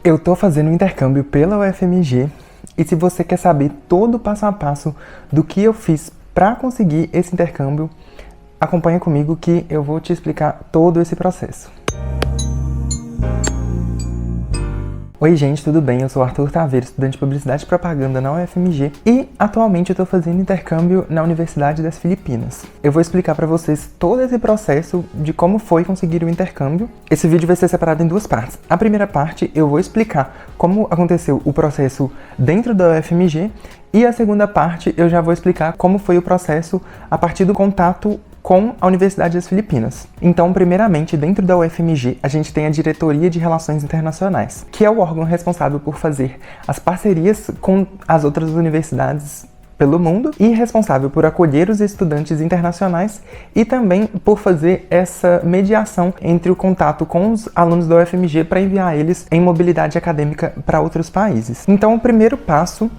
Eu tô fazendo um intercâmbio pela UFMG e se você quer saber todo o passo a passo do que eu fiz para conseguir esse intercâmbio, acompanha comigo que eu vou te explicar todo esse processo. Oi gente, tudo bem? Eu sou Arthur Taveira, estudante de Publicidade e Propaganda na UFMG e atualmente eu estou fazendo intercâmbio na Universidade das Filipinas. Eu vou explicar para vocês todo esse processo de como foi conseguir o intercâmbio. Esse vídeo vai ser separado em duas partes. A primeira parte eu vou explicar como aconteceu o processo dentro da UFMG e a segunda parte eu já vou explicar como foi o processo a partir do contato com a Universidade das Filipinas. Então, primeiramente, dentro da UFMG, a gente tem a Diretoria de Relações Internacionais, que é o órgão responsável por fazer as parcerias com as outras universidades pelo mundo e responsável por acolher os estudantes internacionais e também por fazer essa mediação entre o contato com os alunos da UFMG para enviar eles em mobilidade acadêmica para outros países. Então, o primeiro passo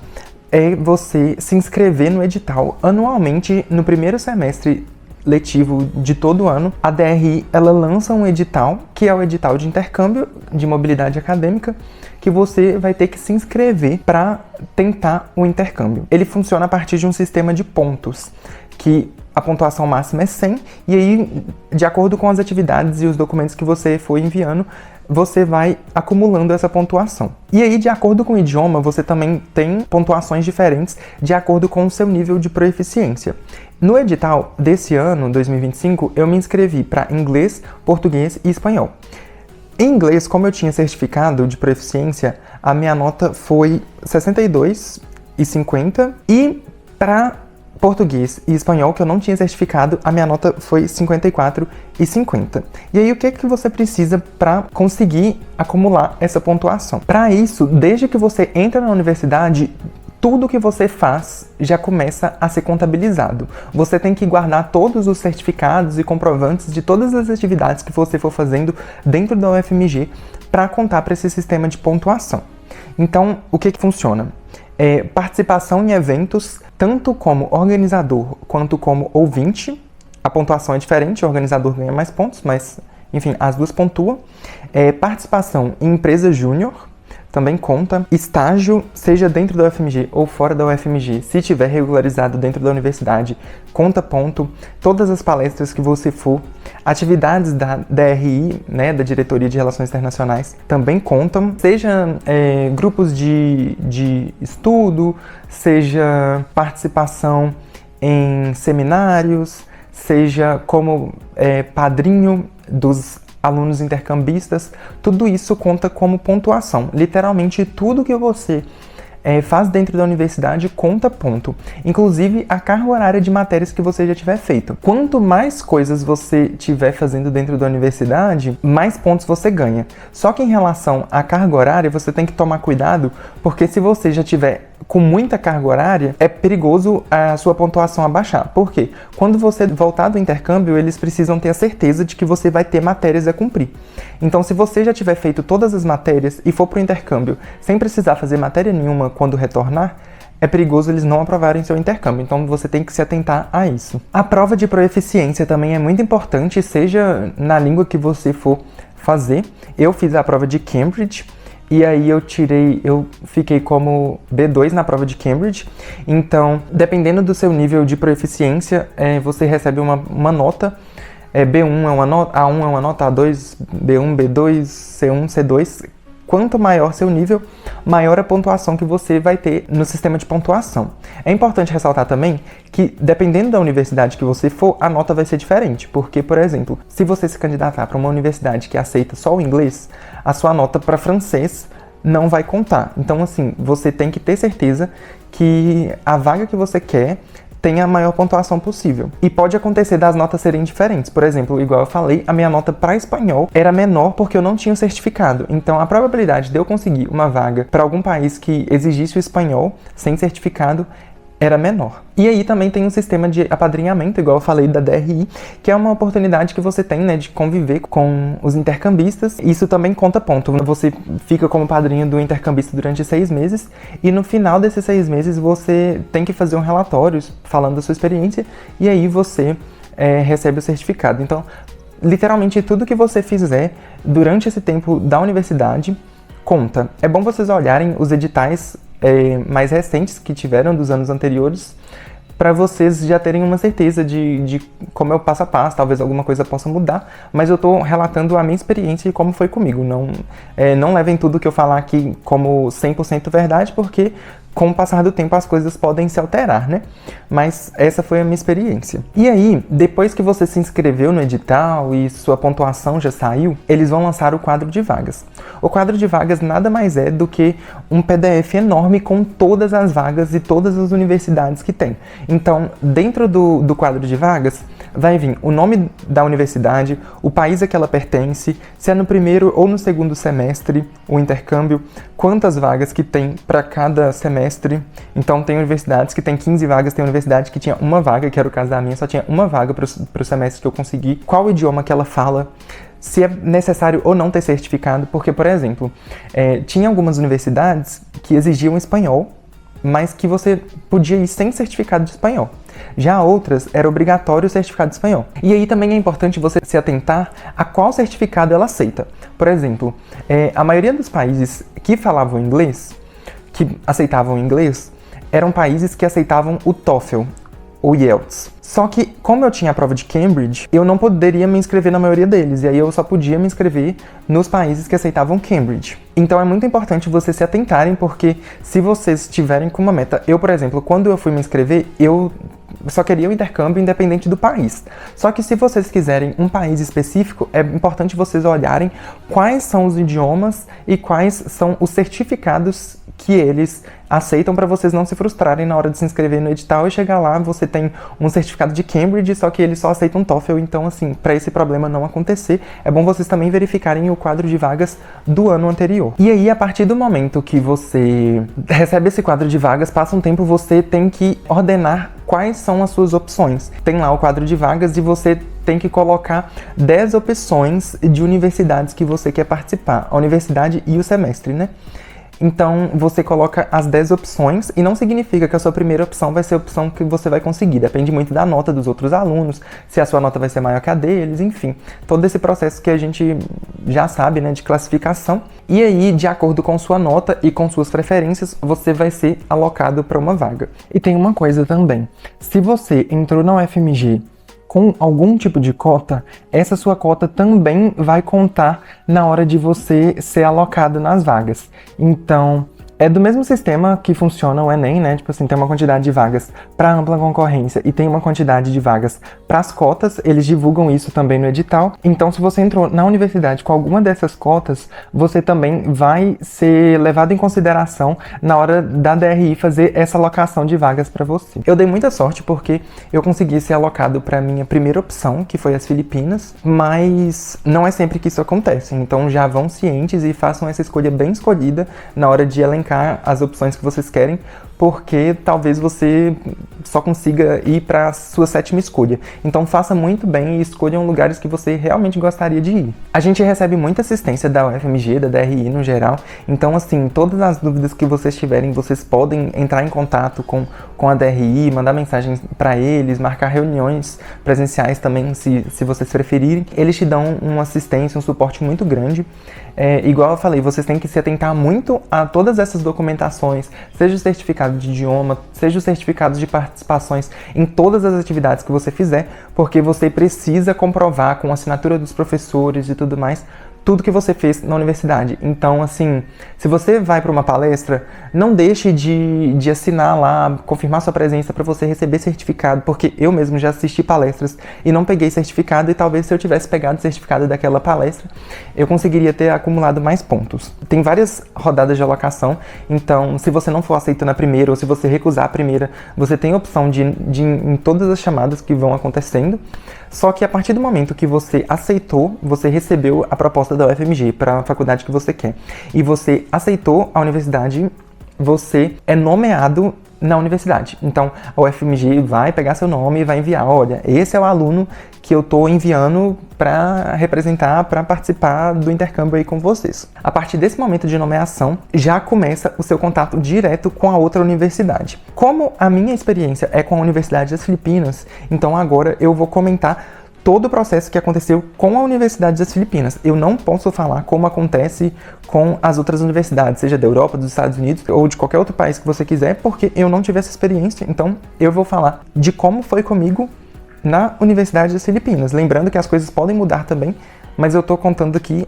é você se inscrever no edital anualmente no primeiro semestre letivo de todo ano. A DRI ela lança um edital, que é o edital de intercâmbio de mobilidade acadêmica, que você vai ter que se inscrever para tentar o intercâmbio. Ele funciona a partir de um sistema de pontos, que a pontuação máxima é 100, e aí, de acordo com as atividades e os documentos que você for enviando, você vai acumulando essa pontuação. E aí, de acordo com o idioma, você também tem pontuações diferentes de acordo com o seu nível de proeficiência. No edital desse ano, 2025, eu me inscrevi para inglês, português e espanhol. Em inglês, como eu tinha certificado de proeficiência, a minha nota foi 62,50 e para português e espanhol, que eu não tinha certificado, a minha nota foi 54,50. E aí, o que você precisa para conseguir acumular essa pontuação? Para isso, desde que você entra na universidade, tudo que você faz já começa a ser contabilizado. Você tem que guardar todos os certificados e comprovantes de todas as atividades que você for fazendo dentro da UFMG para contar para esse sistema de pontuação. Então, o que funciona? Participação em eventos, tanto como organizador quanto como ouvinte. A pontuação é diferente, o organizador ganha mais pontos, mas, enfim, as duas pontuam. Participação em empresa júnior também conta. Estágio, seja dentro da UFMG ou fora da UFMG, se tiver regularizado dentro da universidade, conta ponto. Todas as palestras que você for, atividades da DRI, né, da Diretoria de Relações Internacionais, também contam. Seja grupos de estudo, seja participação em seminários, seja como padrinho dos alunos intercambistas, tudo isso conta como pontuação. Literalmente, tudo que você faz dentro da universidade conta ponto. Inclusive, a carga horária de matérias que você já tiver feito. Quanto mais coisas você tiver fazendo dentro da universidade, mais pontos você ganha. Só que em relação à carga horária, você tem que tomar cuidado, porque se você já tiver com muita carga horária, é perigoso a sua pontuação abaixar. Por quê? Quando você voltar do intercâmbio, eles precisam ter a certeza de que você vai ter matérias a cumprir. Então, se você já tiver feito todas as matérias e for para o intercâmbio sem precisar fazer matéria nenhuma quando retornar, é perigoso eles não aprovarem seu intercâmbio. Então, você tem que se atentar a isso. A prova de proeficiência também é muito importante, seja na língua que você for fazer. Eu fiz a prova de Cambridge, e aí eu fiquei como B2 na prova de Cambridge. Então, dependendo do seu nível de proeficiência, você recebe uma nota. B1 é uma nota, A1 é uma nota, A2, B1, B2, C1, C2. Quanto maior seu nível, maior a pontuação que você vai ter no sistema de pontuação. É importante ressaltar também que, dependendo da universidade que você for, a nota vai ser diferente. Porque, por exemplo, se você se candidatar para uma universidade que aceita só o inglês, a sua nota para francês não vai contar. Então, assim, você tem que ter certeza que a vaga que você quer tenha a maior pontuação possível. E pode acontecer das notas serem diferentes. Por exemplo, igual eu falei, a minha nota para espanhol era menor porque eu não tinha o certificado. Então, a probabilidade de eu conseguir uma vaga para algum país que exigisse o espanhol sem certificado era menor. E aí também tem um sistema de apadrinhamento, igual eu falei, da DRI, que é uma oportunidade que você tem, né, de conviver com os intercambistas. Isso também conta ponto. Você fica como padrinho do intercambista durante 6 meses e no final desses 6 meses você tem que fazer um relatório falando da sua experiência e aí você recebe o certificado. Então, literalmente tudo que você fizer durante esse tempo da universidade conta. É bom vocês olharem os editais mais recentes que tiveram dos anos anteriores, para vocês já terem uma certeza de como é o passo a passo, talvez alguma coisa possa mudar, mas eu tô relatando a minha experiência e como foi comigo. Não levem tudo que eu falar aqui como 100% verdade, porque com o passar do tempo as coisas podem se alterar, né? Mas essa foi a minha experiência. E aí, depois que você se inscreveu no edital e sua pontuação já saiu, eles vão lançar o quadro de vagas. O quadro de vagas nada mais é do que um PDF enorme com todas as vagas e todas as universidades que tem. Então, dentro do quadro de vagas, vai vir o nome da universidade, o país a que ela pertence, se é no primeiro ou no segundo semestre, o intercâmbio, quantas vagas que tem para cada semestre. Então, tem universidades que tem 15 vagas, tem universidade que tinha uma vaga, que era o caso da minha, só tinha uma vaga para o semestre que eu consegui, qual o idioma que ela fala, se é necessário ou não ter certificado, porque, por exemplo, tinha algumas universidades que exigiam espanhol, mas que você podia ir sem certificado de espanhol. Já outras, era obrigatório o certificado de espanhol. E aí também é importante você se atentar a qual certificado ela aceita. Por exemplo, a maioria dos países que falavam inglês, que aceitavam inglês, eram países que aceitavam o TOEFL, ou IELTS. Só que, como eu tinha a prova de Cambridge, eu não poderia me inscrever na maioria deles, e aí eu só podia me inscrever nos países que aceitavam Cambridge. Então é muito importante vocês se atentarem, porque se vocês estiverem com uma meta... Eu, por exemplo, quando eu fui me inscrever, eu só queria o intercâmbio independente do país. Só que se vocês quiserem um país específico, é importante vocês olharem quais são os idiomas e quais são os certificados que eles aceitam, para vocês não se frustrarem na hora de se inscrever no edital e chegar lá, você tem um certificado de Cambridge, só que eles só aceitam TOEFL. Então, assim, para esse problema não acontecer, é bom vocês também verificarem o quadro de vagas do ano anterior. E aí, a partir do momento que você recebe esse quadro de vagas, passa um tempo, você tem que ordenar quais são as suas opções. Tem lá o quadro de vagas e você tem que colocar 10 opções de universidades que você quer participar, a universidade e o semestre, né? Então, você coloca as 10 opções e não significa que a sua primeira opção vai ser a opção que você vai conseguir. Depende muito da nota dos outros alunos, se a sua nota vai ser maior que a deles, enfim. Todo esse processo que a gente já sabe, né, de classificação. E aí, de acordo com sua nota e com suas preferências, você vai ser alocado para uma vaga. E tem uma coisa também. Se você entrou na UFMG com algum tipo de cota, essa sua cota também vai contar na hora de você ser alocado nas vagas. Então, é do mesmo sistema que funciona o Enem, né? Tipo assim, tem uma quantidade de vagas para ampla concorrência e tem uma quantidade de vagas para as cotas, eles divulgam isso também no edital. Então, se você entrou na universidade com alguma dessas cotas, você também vai ser levado em consideração na hora da DRI fazer essa alocação de vagas para você. Eu dei muita sorte porque eu consegui ser alocado para a minha primeira opção, que foi as Filipinas, mas não é sempre que isso acontece. Então, já vão cientes e façam essa escolha bem escolhida na hora de elencar as opções que vocês querem, porque talvez você só consiga ir para a sua sétima escolha. Então faça muito bem e escolham lugares que você realmente gostaria de ir. A gente recebe muita assistência da UFMG, da DRI no geral, então assim, todas as dúvidas que vocês tiverem, vocês podem entrar em contato com a DRI, mandar mensagens para eles, marcar reuniões presenciais também, se vocês preferirem. Eles te dão uma assistência, um suporte muito grande. Igual eu falei, vocês têm que se atentar muito a todas essas documentações, seja o certificado de idioma, seja os certificados de participações em todas as atividades que você fizer, porque você precisa comprovar com a assinatura dos professores e tudo mais, tudo que você fez na universidade. Então, assim, se você vai para uma palestra, não deixe de assinar lá, confirmar sua presença para você receber certificado, porque eu mesmo já assisti palestras e não peguei certificado, e talvez se eu tivesse pegado o certificado daquela palestra, eu conseguiria ter acumulado mais pontos. Tem várias rodadas de alocação, então se você não for aceito na primeira, ou se você recusar a primeira, você tem a opção de em todas as chamadas que vão acontecendo. Só que a partir do momento que você aceitou, você recebeu a proposta da UFMG para a faculdade que você quer, e você aceitou a universidade, você é nomeado na universidade. Então, a UFMG vai pegar seu nome e vai enviar, olha, esse é o aluno que eu estou enviando para representar, para participar do intercâmbio aí com vocês. A partir desse momento de nomeação, já começa o seu contato direto com a outra universidade. Como a minha experiência é com a Universidade das Filipinas, então agora eu vou comentar todo o processo que aconteceu com a Universidade das Filipinas. Eu não posso falar como acontece com as outras universidades, seja da Europa, dos Estados Unidos ou de qualquer outro país que você quiser, porque eu não tive essa experiência. Então, eu vou falar de como foi comigo na Universidade das Filipinas. Lembrando que as coisas podem mudar também, mas eu tô contando aqui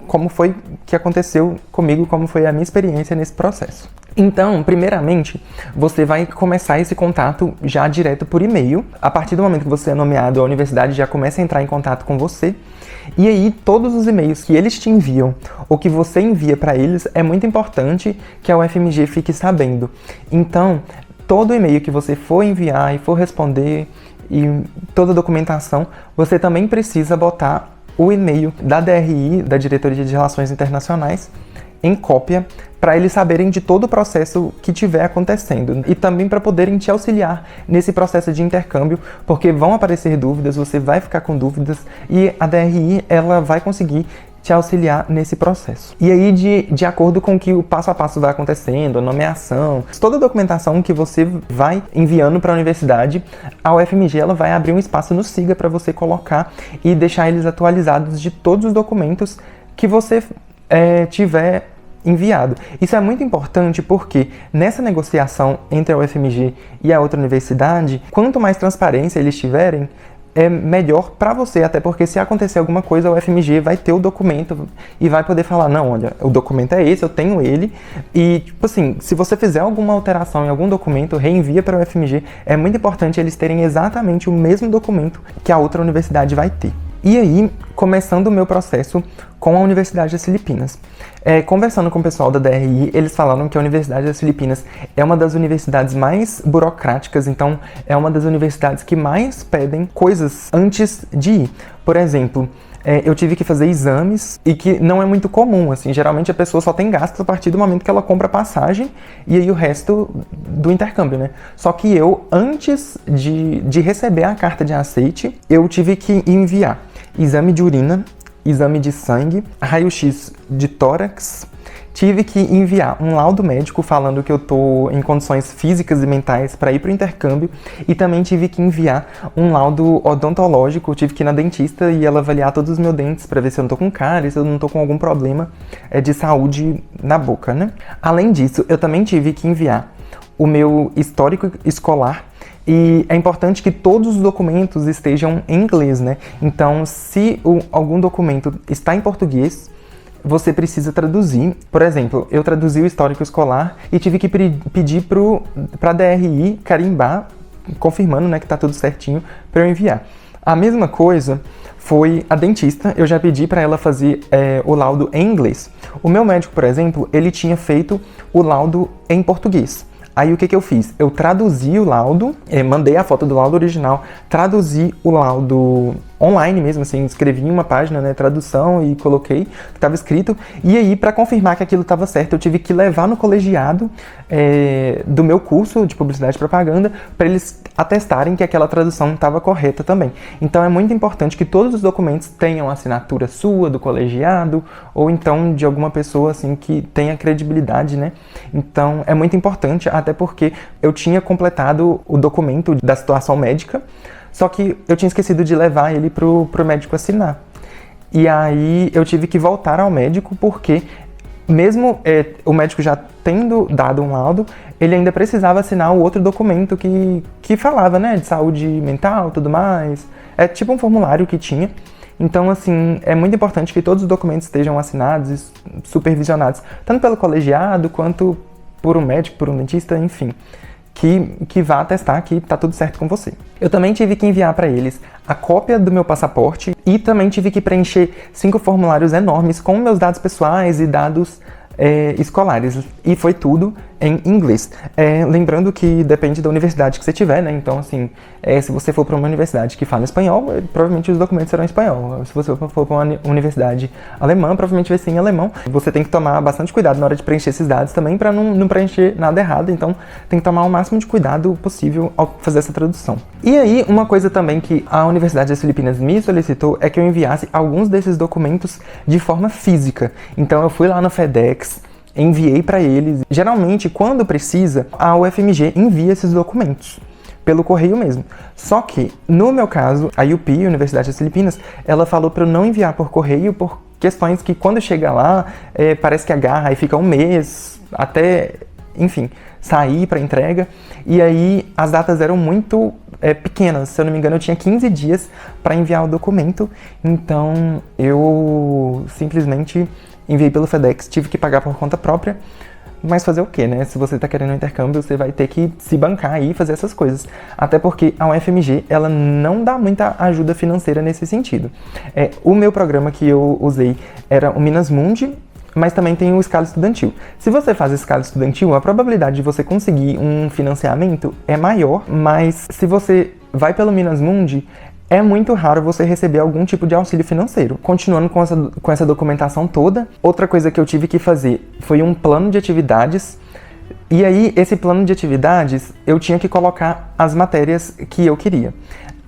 como foi que aconteceu comigo, como foi a minha experiência nesse processo. Então, primeiramente, você vai começar esse contato já direto por e-mail. A partir do momento que você é nomeado, a universidade já começa a entrar em contato com você. E aí, todos os e-mails que eles te enviam ou que você envia para eles, é muito importante que a UFMG fique sabendo. Então, todo e-mail que você for enviar e for responder e toda a documentação, você também precisa botar o e-mail da DRI, da Diretoria de Relações Internacionais, em cópia, para eles saberem de todo o processo que estiver acontecendo e também para poderem te auxiliar nesse processo de intercâmbio, porque vão aparecer dúvidas, você vai ficar com dúvidas e a DRI ela vai conseguir te auxiliar nesse processo. E aí, de acordo com que o passo a passo vai acontecendo, a nomeação, toda a documentação que você vai enviando para a universidade, a UFMG ela vai abrir um espaço no SIGA para você colocar e deixar eles atualizados de todos os documentos que você tiver enviado. Isso é muito importante porque nessa negociação entre a UFMG e a outra universidade, quanto mais transparência eles tiverem, é melhor para você, até porque se acontecer alguma coisa, a UFMG vai ter o documento e vai poder falar, não, olha, o documento é esse, eu tenho ele, e, tipo assim, se você fizer alguma alteração em algum documento, reenvia para a UFMG, é muito importante eles terem exatamente o mesmo documento que a outra universidade vai ter. E aí, começando o meu processo com a Universidade das Filipinas. Conversando com o pessoal da DRI, eles falaram que a Universidade das Filipinas é uma das universidades mais burocráticas, então é uma das universidades que mais pedem coisas antes de ir. Por exemplo, eu tive que fazer exames e que não é muito comum, assim, geralmente a pessoa só tem gastos a partir do momento que ela compra a passagem e aí o resto do intercâmbio, né? Só que eu, antes de receber a carta de aceite, eu tive que enviar exame de urina, exame de sangue, raio-x de tórax, tive que enviar um laudo médico falando que eu tô em condições físicas e mentais para ir pro intercâmbio e também tive que enviar um laudo odontológico, tive que ir na dentista e ela avaliar todos os meus dentes para ver se eu não tô com cárie, se eu não tô com algum problema de saúde na boca, né? Além disso, eu também tive que enviar o meu histórico escolar. E é importante que todos os documentos estejam em inglês, né? Então, se algum documento está em português, você precisa traduzir. Por exemplo, eu traduzi o histórico escolar e tive que pedir para a DRI carimbar, confirmando, né, que está tudo certinho, para eu enviar. A mesma coisa foi a dentista, eu já pedi para ela fazer o laudo em inglês. O meu médico, por exemplo, ele tinha feito o laudo em português. Aí o que eu fiz? Eu traduzi o laudo, mandei a foto do laudo original, traduzi o laudo online mesmo, assim, escrevi em uma página, né, tradução e coloquei o que estava escrito. E aí, para confirmar que aquilo estava certo, eu tive que levar no colegiado do meu curso de publicidade e propaganda para eles atestarem que aquela tradução estava correta também. Então é muito importante que todos os documentos tenham a assinatura sua, do colegiado, ou então de alguma pessoa assim que tenha credibilidade, né? Então é muito importante, até porque eu tinha completado o documento da situação médica, só que eu tinha esquecido de levar ele pro médico assinar. E aí eu tive que voltar ao médico porque mesmo o médico já tendo dado um laudo, ele ainda precisava assinar o outro documento que falava, né, de saúde mental e tudo mais. É tipo um formulário que tinha. Então, assim, é muito importante que todos os documentos estejam assinados e supervisionados, tanto pelo colegiado quanto por um médico, por um dentista, enfim, que vá atestar que tá tudo certo com você. Eu também tive que enviar para eles a cópia do meu passaporte e também tive que preencher 5 formulários enormes com meus dados pessoais e dados escolares. E foi tudo em inglês. Lembrando que depende da universidade que você tiver, né? Então, assim, se você for para uma universidade que fala espanhol, provavelmente os documentos serão em espanhol. Se você for para uma universidade alemã, provavelmente vai ser em alemão. Você tem que tomar bastante cuidado na hora de preencher esses dados também, para não preencher nada errado. Então, tem que tomar o máximo de cuidado possível ao fazer essa tradução. E aí, uma coisa também que a Universidade das Filipinas me solicitou é que eu enviasse alguns desses documentos de forma física. Então, eu fui lá no FedEx, enviei para eles. Geralmente, quando precisa, a UFMG envia esses documentos. pelo correio mesmo. Só que, no meu caso, a UP, Universidade das Filipinas, ela falou para eu não enviar por correio por questões que quando chega lá, parece que agarra e fica um mês, até, enfim, sair para entrega. E aí as datas eram muito pequenas, se eu não me engano eu tinha 15 dias para enviar o documento, então eu simplesmente enviei pelo FedEx, tive que pagar por conta própria. Mas fazer o quê, né? Se você tá querendo um intercâmbio, você vai ter que se bancar aí e fazer essas coisas. Até porque a UFMG, ela não dá muita ajuda financeira nesse sentido. O meu programa que eu usei era o Minas Mundi, mas também tem o escala estudantil. Se você faz escala estudantil, a probabilidade de você conseguir um financiamento é maior, mas se você vai pelo Minas Mundi, é muito raro você receber algum tipo de auxílio financeiro. Continuando com essa documentação toda, outra coisa que eu tive que fazer foi um plano de atividades. E aí, esse plano de atividades, eu tinha que colocar as matérias que eu queria.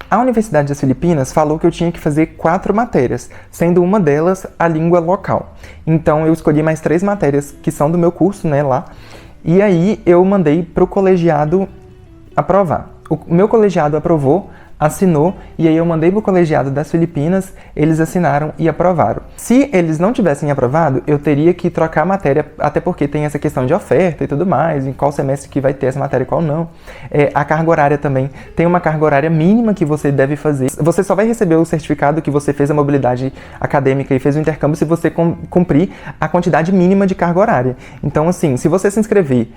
A Universidade das Filipinas falou que eu tinha que fazer 4 matérias, sendo uma delas a língua local. Então, eu escolhi mais 3 matérias que são do meu curso, né, lá. E aí, eu mandei para o colegiado aprovar. O meu colegiado aprovou, assinou, e aí eu mandei pro colegiado das Filipinas, eles assinaram e aprovaram. Se eles não tivessem aprovado, eu teria que trocar a matéria, até porque tem essa questão de oferta e tudo mais, em qual semestre que vai ter essa matéria e qual não. A carga horária também, tem uma carga horária mínima que você deve fazer. Você só vai receber o certificado que você fez a mobilidade acadêmica e fez o intercâmbio se você cumprir a quantidade mínima de carga horária. Então, assim, se você se inscrever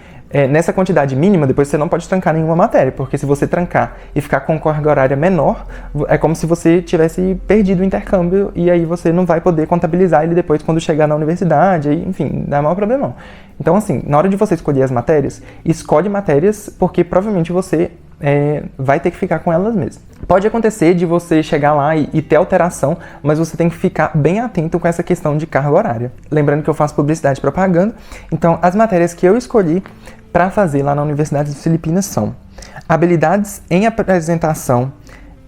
nessa quantidade mínima, depois você não pode trancar nenhuma matéria, porque se você trancar e ficar com carga horária menor, é como se você tivesse perdido o intercâmbio e aí você não vai poder contabilizar ele depois quando chegar na universidade, aí, enfim, dá maior problemão. Então, assim, na hora de você escolher as matérias, escolhe matérias porque provavelmente você vai ter que ficar com elas mesmo. Pode acontecer de você chegar lá e ter alteração, mas você tem que ficar bem atento com essa questão de carga horária. Lembrando que eu faço publicidade e propaganda, então as matérias que eu escolhi para fazer lá na Universidade das Filipinas são habilidades em apresentação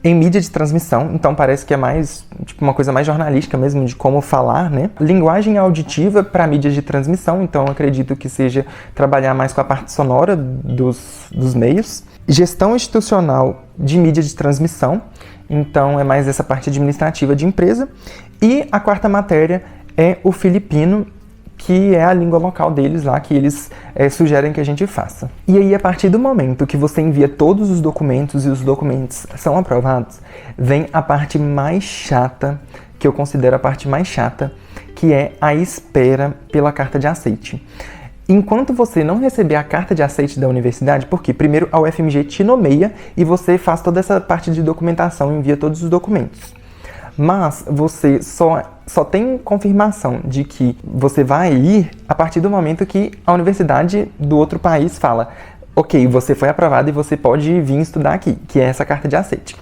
em mídia de transmissão, então parece que é mais, tipo, uma coisa mais jornalística mesmo, de como falar, né? Linguagem auditiva para mídias de transmissão, então acredito que seja trabalhar mais com a parte sonora dos meios. Gestão institucional de mídia de transmissão, então é mais essa parte administrativa de empresa. E a quarta matéria é o filipino, que é a língua local deles lá, que eles sugerem que a gente faça. E aí, a partir do momento que você envia todos os documentos e os documentos são aprovados, vem a parte mais chata, que eu considero a parte mais chata, que é a espera pela carta de aceite. Enquanto você não receber a carta de aceite da universidade, porque primeiro a UFMG te nomeia e você faz toda essa parte de documentação, envia todos os documentos. Mas você só tem confirmação de que você vai ir a partir do momento que a universidade do outro país fala: ok, você foi aprovado e você pode vir estudar aqui, que é essa carta de aceite.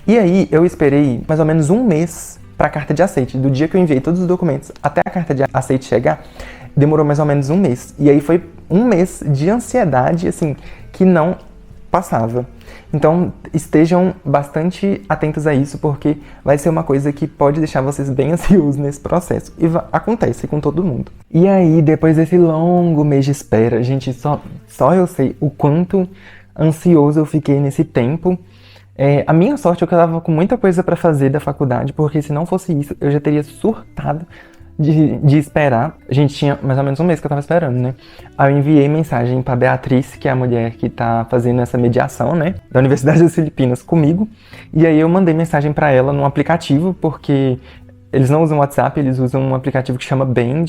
E aí eu esperei mais ou menos um mês para a carta de aceite. Do dia que eu enviei todos os documentos até a carta de aceite chegar, demorou mais ou menos um mês. E aí foi um mês de ansiedade, assim, que não passava. Então, estejam bastante atentos a isso, porque vai ser uma coisa que pode deixar vocês bem ansiosos nesse processo. E acontece com todo mundo. E aí, depois desse longo mês de espera, gente, só eu sei o quanto ansioso eu fiquei nesse tempo. A minha sorte é que eu tava com muita coisa para fazer da faculdade, porque se não fosse isso, eu já teria surtado de esperar. A gente tinha mais ou menos um mês que eu tava esperando, né? Aí eu enviei mensagem pra Beatriz, que é a mulher que tá fazendo essa mediação, né? Da Universidade das Filipinas comigo. E aí eu mandei mensagem pra ela num aplicativo, porque eles não usam WhatsApp, eles usam um aplicativo que chama Band.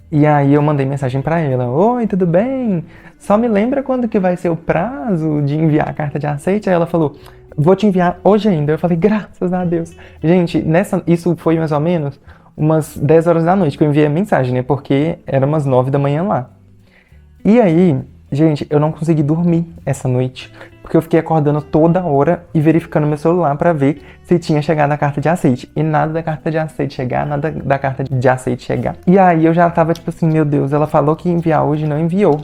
E aí eu mandei mensagem pra ela: oi, tudo bem? Só me lembra quando que vai ser o prazo de enviar a carta de aceite? Aí ela falou: vou te enviar hoje ainda. Eu falei: graças a Deus. Gente, isso foi mais ou menos umas 10 horas da noite que eu enviei a mensagem, né? Porque era umas 9 da manhã lá. E aí, gente, eu não consegui dormir essa noite, porque eu fiquei acordando toda hora e verificando meu celular pra ver se tinha chegado a carta de aceite. E nada da carta de aceite chegar, nada da carta de aceite chegar. E aí eu já tava tipo assim: meu Deus, ela falou que ia enviar hoje e não enviou.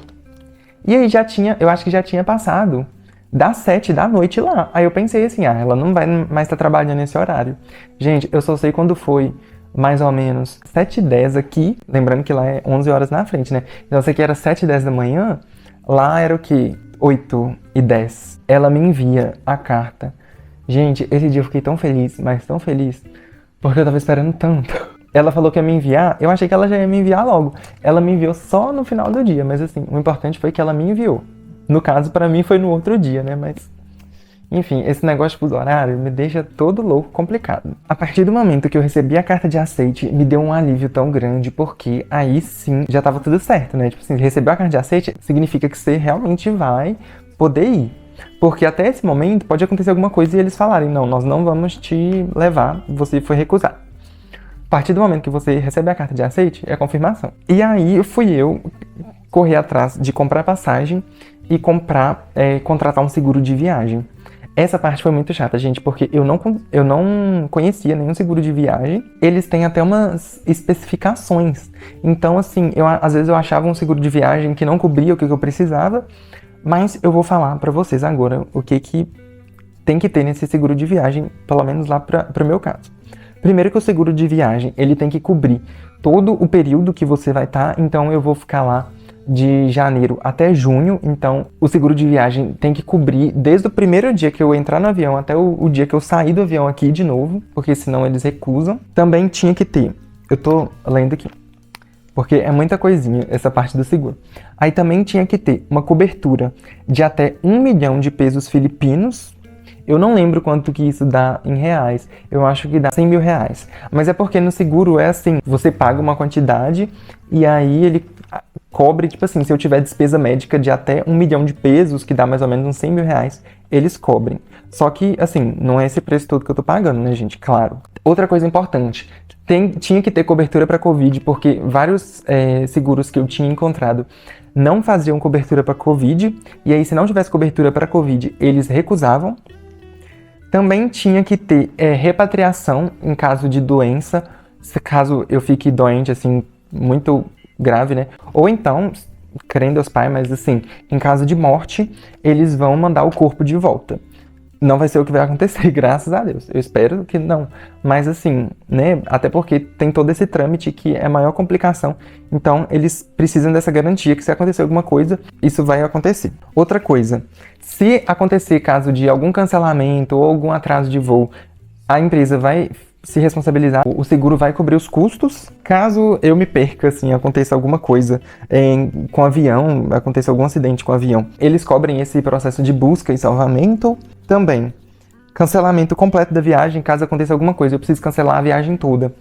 E aí eu acho que já tinha passado das 7 da noite lá. Aí eu pensei assim: ela não vai mais estar trabalhando nesse horário. Gente, eu só sei quando foi mais ou menos 7h10 aqui, lembrando que lá é 11 horas na frente, né? Então eu sei que era 7h10 da manhã, lá era o quê? 8h10, ela me envia a carta. Gente, esse dia eu fiquei tão feliz, mas tão feliz, porque eu tava esperando tanto. Ela falou que ia me enviar, eu achei que ela já ia me enviar logo. Ela me enviou só no final do dia, mas assim, o importante foi que ela me enviou. No caso, pra mim, foi no outro dia, né, mas... Enfim, esse negócio do horário me deixa todo louco, complicado. A partir do momento que eu recebi a carta de aceite, me deu um alívio tão grande, porque aí sim já tava tudo certo, né? Tipo assim, recebeu a carta de aceite, significa que você realmente vai poder ir. Porque até esse momento pode acontecer alguma coisa e eles falarem, não, nós não vamos te levar, você foi recusado. A partir do momento que você recebe a carta de aceite, é a confirmação. E aí fui eu correr atrás de comprar passagem e contratar um seguro de viagem. Essa parte foi muito chata, gente, porque eu não conhecia nenhum seguro de viagem. Eles têm até umas especificações. Então, assim, às vezes eu achava um seguro de viagem que não cobria o que eu precisava, mas eu vou falar pra vocês agora o que tem que ter nesse seguro de viagem, pelo menos lá pro meu caso. Primeiro que o seguro de viagem, ele tem que cobrir todo o período que você vai estar, então eu vou ficar lá de janeiro até junho, então o seguro de viagem tem que cobrir desde o primeiro dia que eu entrar no avião até o dia que eu sair do avião aqui de novo, porque senão eles recusam. Também tinha que ter, eu tô lendo aqui, porque é muita coisinha essa parte do seguro. Aí também tinha que ter uma cobertura de até 1 milhão de pesos filipinos. Eu não lembro quanto que isso dá em reais, eu acho que dá 100 mil reais. Mas é porque no seguro é assim, você paga uma quantidade e aí ele cobre, tipo assim, se eu tiver despesa médica de até 1 milhão de pesos, que dá mais ou menos uns 100 mil reais, eles cobrem. Só que, assim, não é esse preço todo que eu tô pagando, né, gente? Claro. Outra coisa importante, tinha que ter cobertura para Covid, porque vários seguros que eu tinha encontrado não faziam cobertura para Covid, e aí se não tivesse cobertura para Covid, eles recusavam. Também tinha que ter repatriação em caso de doença, caso eu fique doente, assim, muito grave, né? Ou então, crendo aos pais, mas assim, em caso de morte, eles vão mandar o corpo de volta. Não vai ser o que vai acontecer, graças a Deus. Eu espero que não. Mas assim, né? Até porque tem todo esse trâmite que é a maior complicação. Então, eles precisam dessa garantia que se acontecer alguma coisa, isso vai acontecer. Outra coisa, se acontecer caso de algum cancelamento ou algum atraso de voo, a empresa vai se responsabilizar, o seguro vai cobrir os custos. Caso eu me perca, assim, aconteça alguma coisa com o avião, aconteça algum acidente com o avião, eles cobrem esse processo de busca e salvamento. Também, cancelamento completo da viagem, caso aconteça alguma coisa, eu preciso cancelar a viagem toda.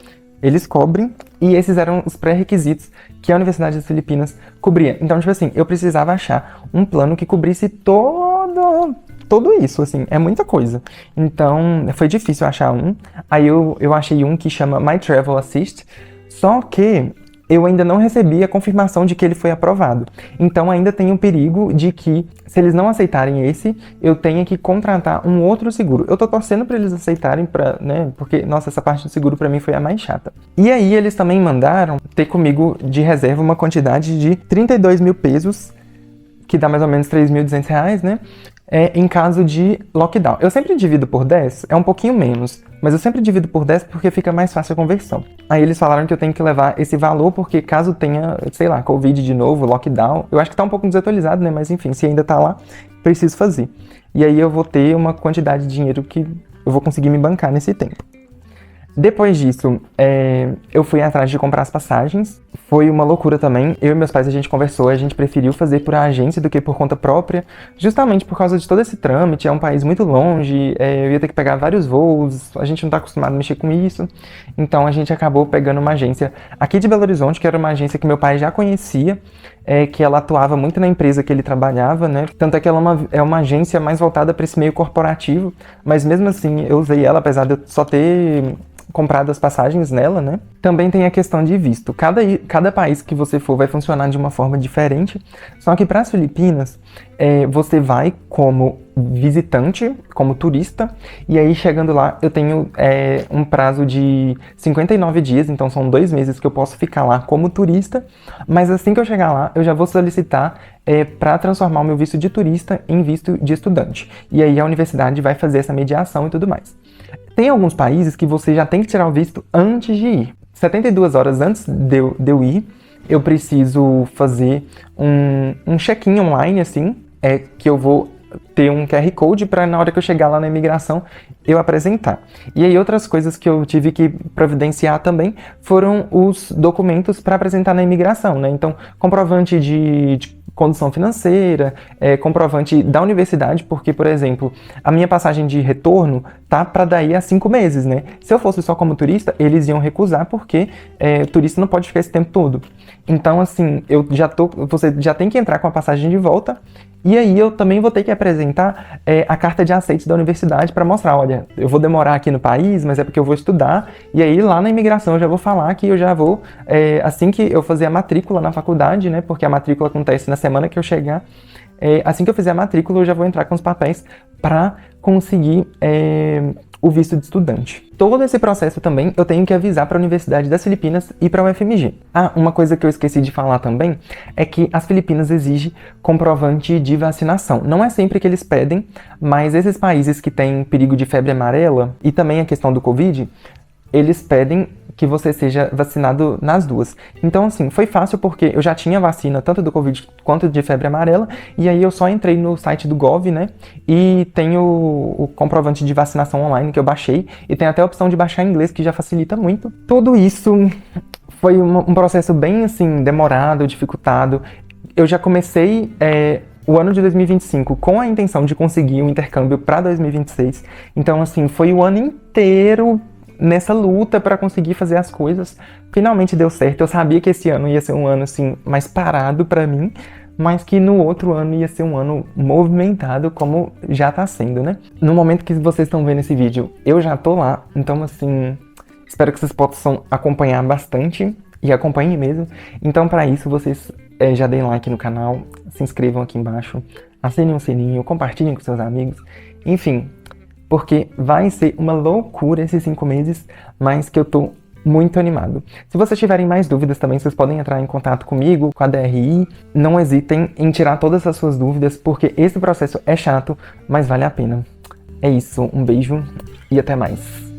Eles cobrem, e esses eram os pré-requisitos que a Universidade das Filipinas cobria. Então, tipo assim, eu precisava achar um plano que cobrisse tudo isso, assim, é muita coisa. Então, foi difícil achar um. Aí eu achei um que chama My Travel Assist, só que eu ainda não recebi a confirmação de que ele foi aprovado. Então, ainda tem um perigo de que, se eles não aceitarem esse, eu tenha que contratar um outro seguro. Eu tô torcendo pra eles aceitarem, né, porque, nossa, essa parte do seguro pra mim foi a mais chata. E aí, eles também mandaram ter comigo de reserva uma quantidade de 32 mil pesos, que dá mais ou menos 3.200 reais, né? Em caso de lockdown. Eu sempre divido por 10, é um pouquinho menos, mas eu sempre divido por 10 porque fica mais fácil a conversão. Aí eles falaram que eu tenho que levar esse valor porque caso tenha, sei lá, Covid de novo, lockdown, eu acho que tá um pouco desatualizado, né? Mas enfim, se ainda tá lá, preciso fazer. E aí eu vou ter uma quantidade de dinheiro que eu vou conseguir me bancar nesse tempo. Depois disso, eu fui atrás de comprar as passagens. Foi uma loucura também. Eu e meus pais, a gente conversou, a gente preferiu fazer por agência do que por conta própria, justamente por causa de todo esse trâmite. É um país muito longe, eu ia ter que pegar vários voos, a gente não tá acostumado a mexer com isso. Então a gente acabou pegando uma agência aqui de Belo Horizonte, que era uma agência que meu pai já conhecia, que ela atuava muito na empresa que ele trabalhava, né? Tanto é que ela é uma agência mais voltada para esse meio corporativo, mas mesmo assim eu usei ela, apesar de eu só ter comprado as passagens nela, né? Também tem a questão de visto. Cada país que você for vai funcionar de uma forma diferente, só que para as Filipinas, você vai como visitante, como turista, e aí chegando lá eu tenho um prazo de 59 dias, então são 2 meses que eu posso ficar lá como turista, mas assim que eu chegar lá, eu já vou solicitar para transformar o meu visto de turista em visto de estudante. E aí a universidade vai fazer essa mediação e tudo mais. Tem alguns países que você já tem que tirar o visto antes de ir. 72 horas antes de eu ir, eu preciso fazer um check-in online, assim, é que eu vou ter um QR Code para na hora que eu chegar lá na imigração eu apresentar. E aí outras coisas que eu tive que providenciar também foram os documentos para apresentar na imigração, né? Então, comprovante de condição financeira, comprovante da universidade, porque, por exemplo, a minha passagem de retorno tá para daí a 5 meses, né? Se eu fosse só como turista, eles iam recusar, porque o turista não pode ficar esse tempo todo. Então, assim, você já tem que entrar com a passagem de volta, e aí eu também vou ter que apresentar a carta de aceites da universidade para mostrar, olha, eu vou demorar aqui no país, mas é porque eu vou estudar, e aí lá na imigração eu já vou falar que eu já vou, assim que eu fazer a matrícula na faculdade, né, porque a matrícula acontece na semana que eu chegar, assim que eu fizer a matrícula eu já vou entrar com os papéis para conseguir o visto de estudante. Todo esse processo também eu tenho que avisar para a Universidade das Filipinas e para a UFMG. Ah, uma coisa que eu esqueci de falar também é que as Filipinas exigem comprovante de vacinação. Não é sempre que eles pedem, mas esses países que têm perigo de febre amarela e também a questão do Covid, eles pedem que você seja vacinado nas duas. Então, assim, foi fácil porque eu já tinha vacina tanto do Covid quanto de febre amarela, e aí eu só entrei no site do Gov, né, e tenho o comprovante de vacinação online que eu baixei, e tem até a opção de baixar em inglês, que já facilita muito. Tudo isso foi um processo bem, assim, demorado, dificultado. Eu já comecei o ano de 2025 com a intenção de conseguir um intercâmbio para 2026, então, assim, foi o ano inteiro nessa luta para conseguir fazer as coisas. Finalmente deu certo. Eu sabia que esse ano ia ser um ano assim mais parado para mim, mas que no outro ano ia ser um ano movimentado, como já tá sendo, né? No momento que vocês estão vendo esse vídeo, eu já tô lá, então assim, espero que vocês possam acompanhar bastante e acompanhem mesmo. Então, para isso, vocês já deem like no canal, se inscrevam aqui embaixo, assinem o sininho, compartilhem com seus amigos, enfim, porque vai ser uma loucura esses 5 meses, mas que eu tô muito animado. Se vocês tiverem mais dúvidas também, vocês podem entrar em contato comigo, com a DRI. Não hesitem em tirar todas as suas dúvidas, porque esse processo é chato, mas vale a pena. É isso, um beijo e até mais.